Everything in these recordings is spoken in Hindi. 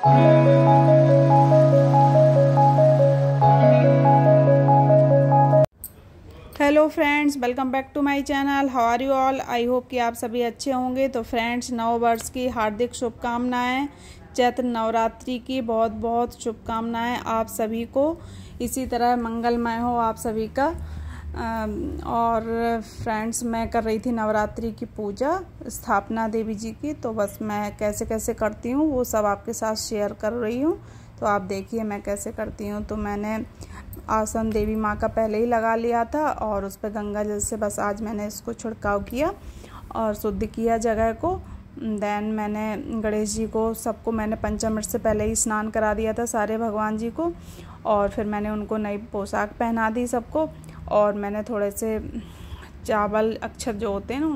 Hello friends, welcome back to my channel. How are you all? I hope कि आप सभी अच्छे होंगे। तो फ्रेंड्स, नव वर्ष की हार्दिक शुभकामनाएं, चैत्र नवरात्रि की बहुत बहुत शुभकामनाएं आप सभी को। इसी तरह मंगलमय हो आप सभी का। और फ्रेंड्स, मैं कर रही थी नवरात्रि की पूजा, स्थापना देवी जी की। तो बस मैं कैसे कैसे करती हूँ वो सब आपके साथ शेयर कर रही हूँ। तो आप देखिए मैं कैसे करती हूँ। तो मैंने आसन देवी माँ का पहले ही लगा लिया था और उस पर गंगा जल से बस आज मैंने इसको छिड़काव किया और शुद्ध किया जगह को। देन मैंने गणेश जी को सबको मैंने पंचामृत से पहले ही स्नान करा दिया था, सारे भगवान जी को। और फिर मैंने उनको नई पोशाक पहना दी सबको। और मैंने थोड़े से चावल अक्षत जो होते हैं ना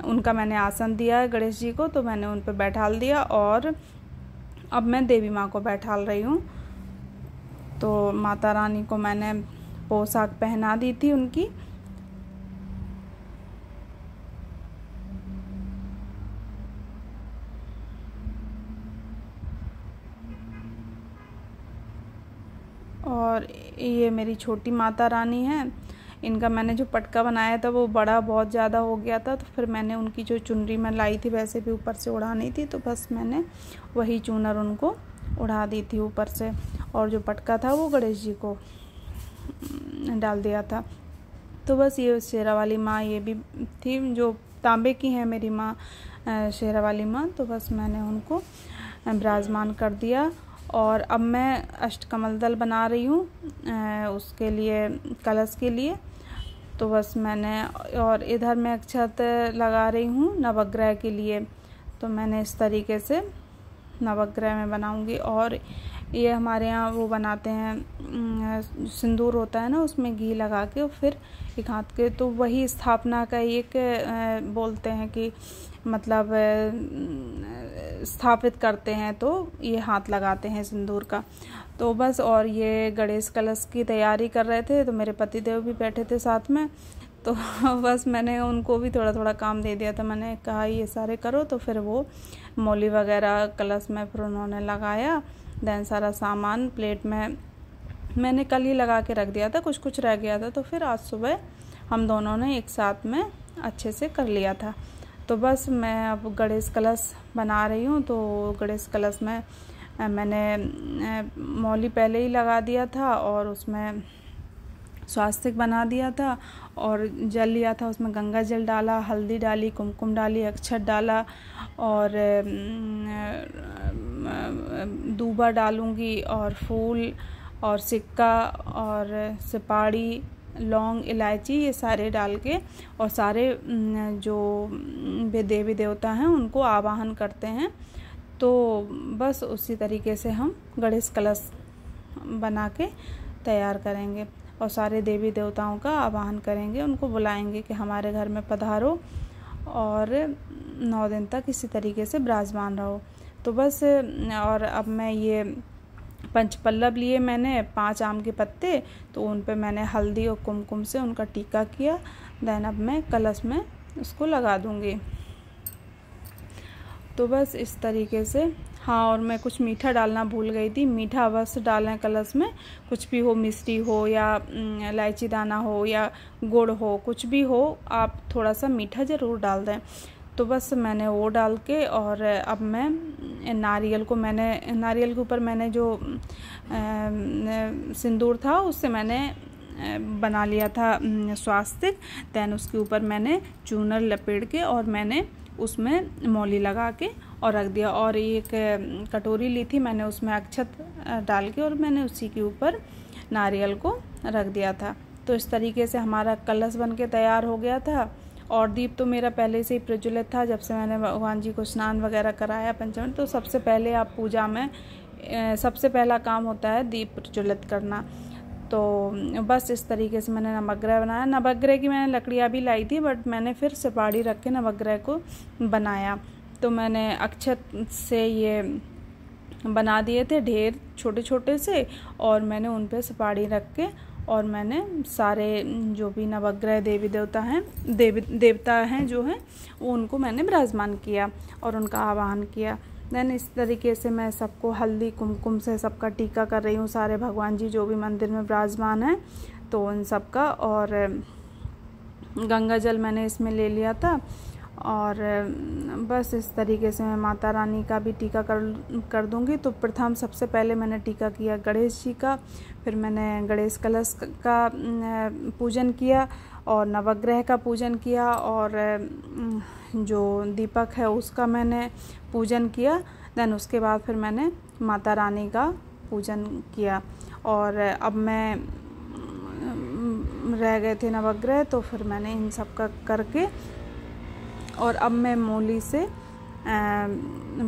उनका मैंने आसन दिया है गणेश जी को। तो मैंने उन पर बैठाल दिया और अब मैं देवी माँ को बैठाल रही हूँ। तो माता रानी को मैंने पोशाक पहना दी थी उनकी। और ये मेरी छोटी माता रानी है। इनका मैंने जो पटका बनाया था वो बड़ा बहुत ज़्यादा हो गया था। तो फिर मैंने उनकी जो चुनरी मैं लाई थी वैसे भी ऊपर से उड़ानी थी, तो बस मैंने वही चूनर उनको उड़ा दी थी ऊपर से। और जो पटका था वो गणेश जी को डाल दिया था। तो बस ये शेरा वाली माँ ये भी थी, जो तांबे की है मेरी माँ, शेरा वाली माँ। तो बस मैंने उनको विराजमान कर दिया। और अब मैं अष्टकमल दल बना रही हूँ उसके लिए, कलश के लिए। तो बस मैंने, और इधर मैं अक्षत लगा रही हूँ नवग्रह के लिए। तो मैंने इस तरीके से नवग्रह में बनाऊंगी। और ये हमारे यहाँ वो बनाते हैं, सिंदूर होता है ना, उसमें घी लगा के और फिर एक हाथ के, तो वही स्थापना का एक बोलते हैं कि मतलब स्थापित करते हैं, तो ये हाथ लगाते हैं सिंदूर का। तो बस, और ये गणेश कलश की तैयारी कर रहे थे, तो मेरे पतिदेव भी बैठे थे साथ में। तो बस मैंने उनको भी थोड़ा थोड़ा काम दे दिया था। मैंने कहा ये सारे करो। तो फिर वो मौली वगैरह कलश में फिर उन्होंने लगाया। देन सारा सामान प्लेट में मैंने कल ही लगा के रख दिया था, कुछ कुछ रह गया था। तो फिर आज सुबह हम दोनों ने एक साथ में अच्छे से कर लिया था। तो बस मैं अब गणेश कलश बना रही हूँ। तो गणेश कलश में मैंने मौली पहले ही लगा दिया था और उसमें स्वास्तिक बना दिया था और जल लिया था। उसमें गंगा जल डाला, हल्दी डाली, कुमकुम डाली, अक्षत डाला और दूबा डालूंगी और फूल और सिक्का और सुपारी, लौंग, इलायची, ये सारे डाल के और सारे जो देवी देवता हैं उनको आवाहन करते हैं। तो बस उसी तरीके से हम गणेश कलश बना के तैयार करेंगे और सारे देवी देवताओं का आवाहन करेंगे, उनको बुलाएंगे कि हमारे घर में पधारो और 9 दिन तक इसी तरीके से विराजमान रहो। तो बस, और अब मैं ये पंचपल्लव लिए मैंने 5 आम के पत्ते, तो उन पे मैंने हल्दी और कुमकुम से उनका टीका किया। देन अब मैं कलश में उसको लगा दूंगी। तो बस इस तरीके से। हाँ, और मैं कुछ मीठा डालना भूल गई थी। मीठा अवश्य डालें कलश में, कुछ भी हो, मिश्री हो या इलायची दाना हो या गुड़ हो, कुछ भी हो, आप थोड़ा सा मीठा ज़रूर डाल दें। तो बस मैंने वो डाल के, और अब मैं नारियल के ऊपर मैंने जो सिंदूर था उससे मैंने बना लिया था स्वास्तिक। देन उसके ऊपर मैंने चूनर लपेट के और मैंने उसमें मौली लगा के और रख दिया। और एक कटोरी ली थी मैंने, उसमें अक्षत डाल के और मैंने उसी के ऊपर नारियल को रख दिया था। तो इस तरीके से हमारा कलश बन के तैयार हो गया था। और दीप तो मेरा पहले से ही प्रज्वलित था, जब से मैंने भगवान जी को स्नान वगैरह कराया पंचमृत। तो सबसे पहले आप पूजा में सबसे पहला काम होता है दीप प्रज्वलित करना। तो बस इस तरीके से मैंने नवग्रह बनाया। नवग्रह की मैंने लकड़ियाँ भी लाई थी, बट मैंने फिर सुपारी रख के नवग्रह को बनाया। तो मैंने अक्षत से ये बना दिए थे ढेर छोटे छोटे से, और मैंने उन पे सुपारी रख के और मैंने सारे जो भी नवग्रह देवी देवता हैं जो हैं वो उनको मैंने विराजमान किया और उनका आवाहन किया। देन इस तरीके से मैं सबको हल्दी कुमकुम से सबका टीका कर रही हूँ, सारे भगवान जी जो भी मंदिर में विराजमान हैं तो उन सबका। और गंगा जल मैंने इसमें ले लिया था। और बस इस तरीके से मैं माता रानी का भी टीका कर दूंगी। तो प्रथम सबसे पहले मैंने टीका किया गणेश जी का, फिर मैंने गणेश कलश का पूजन किया और नवग्रह का पूजन किया, और जो दीपक है उसका मैंने पूजन किया। देन उसके बाद फिर मैंने माता रानी का पूजन किया। और अब मैं रह गए थे नवग्रह, तो फिर मैंने इन सब का करके और अब मैं मूली से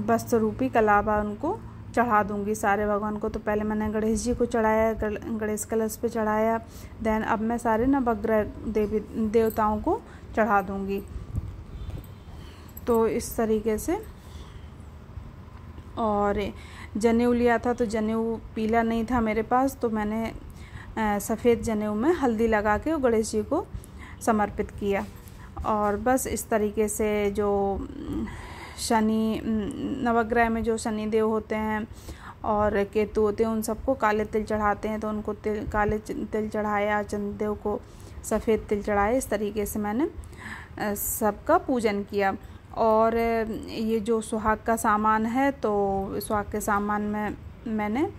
वस्त्र रूपी कलावा उनको चढ़ा दूंगी सारे भगवान को। तो पहले मैंने गणेश जी को चढ़ाया, गणेश कलश पे चढ़ाया। देन अब मैं सारे नवग्रह देवी देवताओं को चढ़ा दूंगी। तो इस तरीके से। और जनेऊ लिया था, तो जनेऊ पीला नहीं था मेरे पास, तो मैंने सफ़ेद जनेऊ में हल्दी लगा के गणेश जी को समर्पित किया। और बस इस तरीके से जो शनि नवग्रह में जो शनि देव होते हैं और केतु होते हैं उन सबको काले तिल चढ़ाते हैं, तो उनको काले तिल चढ़ाया, चंद्रदेव को सफ़ेद तिल चढ़ाए। इस तरीके से मैंने सबका पूजन किया। और ये जो सुहाग का सामान है, तो सुहाग के सामान में मैंने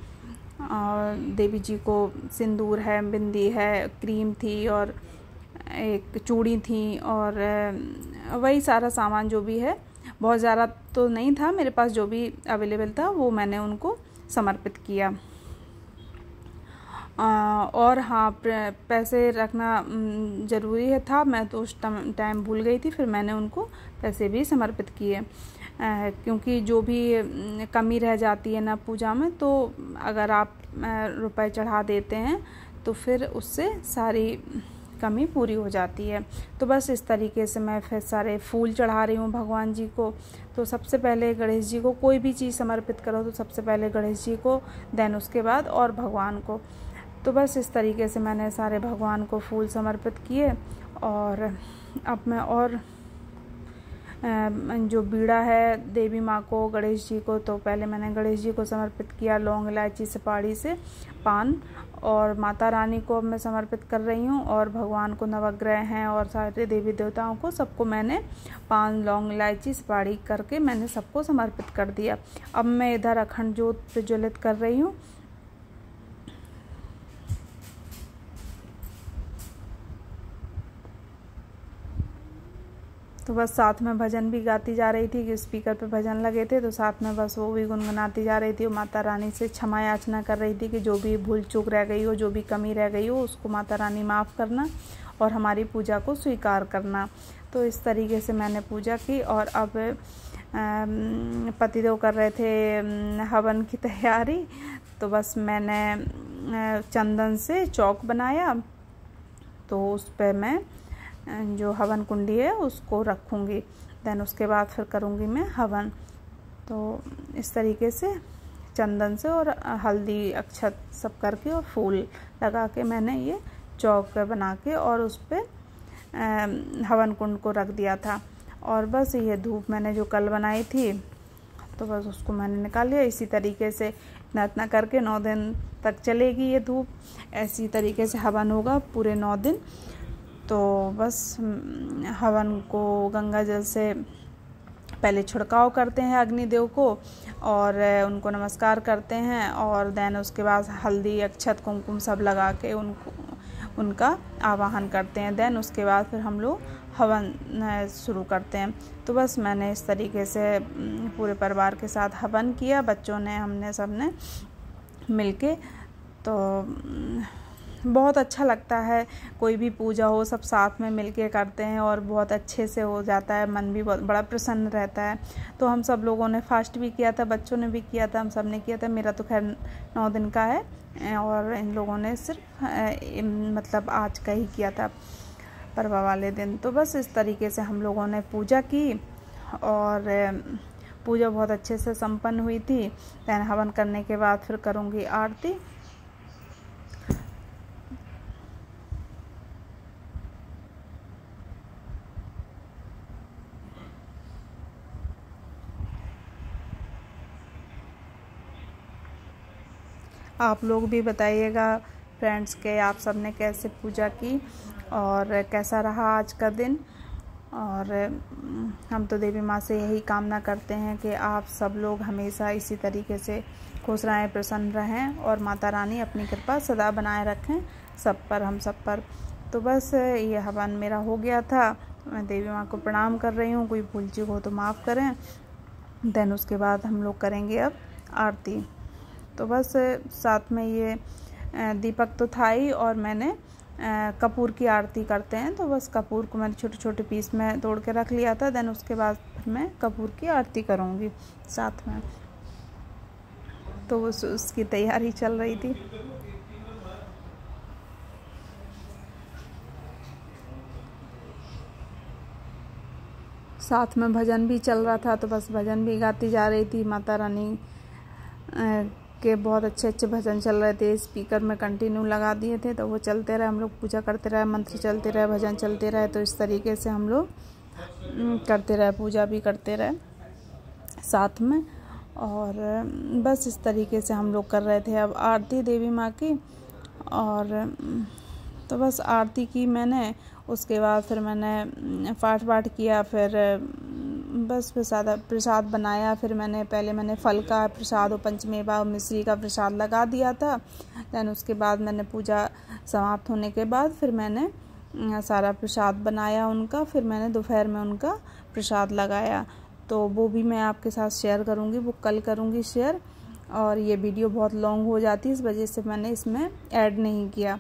देवी जी को सिंदूर है, बिंदी है, क्रीम थी और एक चूड़ी थी, और वही सारा सामान जो भी है, बहुत ज़्यादा तो नहीं था मेरे पास, जो भी अवेलेबल था वो मैंने उनको समर्पित किया। और हाँ, पैसे रखना ज़रूरी है था, मैं तो उस टाइम भूल गई थी, फिर मैंने उनको पैसे भी समर्पित किए। क्योंकि जो भी कमी रह जाती है ना पूजा में, तो अगर आप रुपए चढ़ा देते हैं तो फिर उससे सारी कमी पूरी हो जाती है। तो बस इस तरीके से मैं फिर सारे फूल चढ़ा रही हूँ भगवान जी को। तो सबसे पहले गणेश जी को कोई भी चीज़ समर्पित करो तो सबसे पहले गणेश जी को, देन उसके बाद और भगवान को। तो बस इस तरीके से मैंने सारे भगवान को फूल समर्पित किए। और अब मैं और जो बीड़ा है देवी माँ को, गणेश जी को, तो पहले मैंने गणेश जी को समर्पित किया लौंग इलायची सुपारी से, पान। और माता रानी को अब मैं समर्पित कर रही हूँ, और भगवान को नवग्रह हैं और सारे देवी देवताओं को सबको मैंने पान लौंग इलायची सुपारी करके मैंने सबको समर्पित कर दिया। अब मैं इधर अखंड ज्योत प्रज्वलित कर रही हूँ। तो बस साथ में भजन भी गाती जा रही थी कि स्पीकर पे भजन लगे थे, तो साथ में बस वो भी गुनगुनाती जा रही थी। माता रानी से क्षमा याचना कर रही थी कि जो भी भूल चूक रह गई हो, जो भी कमी रह गई हो, उसको माता रानी माफ़ करना और हमारी पूजा को स्वीकार करना। तो इस तरीके से मैंने पूजा की। और अब पतिदेव कर रहे थे हवन की तैयारी, तो बस मैंने चंदन से चौक बनाया, तो उस पर मैं जो हवन कुंडी है उसको रखूँगी। देन उसके बाद फिर करूँगी मैं हवन। तो इस तरीके से चंदन से और हल्दी अक्षत सब करके और फूल लगा के मैंने ये चौक बना के और उस पर हवन कुंड को रख दिया था। और बस ये धूप मैंने जो कल बनाई थी, तो बस उसको मैंने निकाल लिया। इसी तरीके से इतना करके 9 दिन तक चलेगी ये धूप। ऐसी तरीके से हवन होगा पूरे 9 दिन। तो बस हवन को गंगा जल से पहले छिड़काव करते हैं अग्निदेव को और उनको नमस्कार करते हैं, और देन उसके बाद हल्दी अक्षत कुमकुम सब लगा के उनका आवाहन करते हैं। देन उसके बाद फिर हम लोग हवन शुरू करते हैं। तो बस मैंने इस तरीके से पूरे परिवार के साथ हवन किया, बच्चों ने, हमने सब ने मिलके। तो बहुत अच्छा लगता है, कोई भी पूजा हो सब साथ में मिलके करते हैं और बहुत अच्छे से हो जाता है, मन भी बहुत बड़ा प्रसन्न रहता है। तो हम सब लोगों ने फास्ट भी किया था, बच्चों ने भी किया था, हम सब ने किया था। मेरा तो खैर 9 दिन का है और इन लोगों ने सिर्फ मतलब आज का ही किया था, परवा वाले दिन। तो बस इस तरीके से हम लोगों ने पूजा की और पूजा बहुत अच्छे से संपन्न हुई थी। दैन हवन करने के बाद फिर करूँगी आरती। आप लोग भी बताइएगा फ्रेंड्स के आप सबने कैसे पूजा की और कैसा रहा आज का दिन। और हम तो देवी माँ से यही कामना करते हैं कि आप सब लोग हमेशा इसी तरीके से खुश रहें, प्रसन्न रहें और माता रानी अपनी कृपा सदा बनाए रखें सब पर, हम सब पर। तो बस ये हवन मेरा हो गया था, मैं देवी माँ को प्रणाम कर रही हूँ, कोई भूल चूक हो तो माफ़ करें। देन उसके बाद हम लोग करेंगे अब आरती। तो बस साथ में ये दीपक तो था ही, और मैंने कपूर की आरती करते हैं, तो बस कपूर को मैंने छोटे छोटे पीस में तोड़ के रख लिया था। देन उसके बाद फिर मैं कपूर की आरती करूँगी साथ में, तो उसकी तैयारी चल रही थी। साथ में भजन भी चल रहा था, तो बस भजन भी गाती जा रही थी। माता रानी के बहुत अच्छे अच्छे भजन चल रहे थे, स्पीकर में कंटिन्यू लगा दिए थे, तो वो चलते रहे, हम लोग पूजा करते रहे, मंत्र चलते रहे, भजन चलते रहे। तो इस तरीके से हम लोग करते रहे, पूजा भी करते रहे साथ में। और बस इस तरीके से हम लोग कर रहे थे अब आरती देवी माँ की। और तो बस आरती की मैंने, उसके बाद फिर मैंने पाठ वाठ किया, फिर बस प्रसाद बनाया। फिर पहले मैंने फल का प्रसाद और पंचमेवा और मिश्री का प्रसाद लगा दिया था। दैन उसके बाद मैंने पूजा समाप्त होने के बाद फिर मैंने सारा प्रसाद बनाया उनका, फिर मैंने दोपहर में उनका प्रसाद लगाया। तो वो भी मैं आपके साथ शेयर करूँगी, वो कल करूँगी शेयर। और ये वीडियो बहुत लॉन्ग हो जाती है, इस वजह से मैंने इसमें ऐड नहीं किया।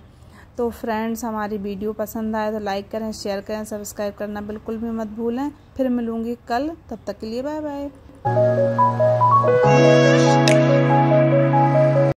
तो फ्रेंड्स, हमारी वीडियो पसंद आए तो लाइक करें, शेयर करें, सब्सक्राइब करना बिल्कुल भी मत भूलें। फिर मिलूँगी कल, तब तक के लिए बाय बाय।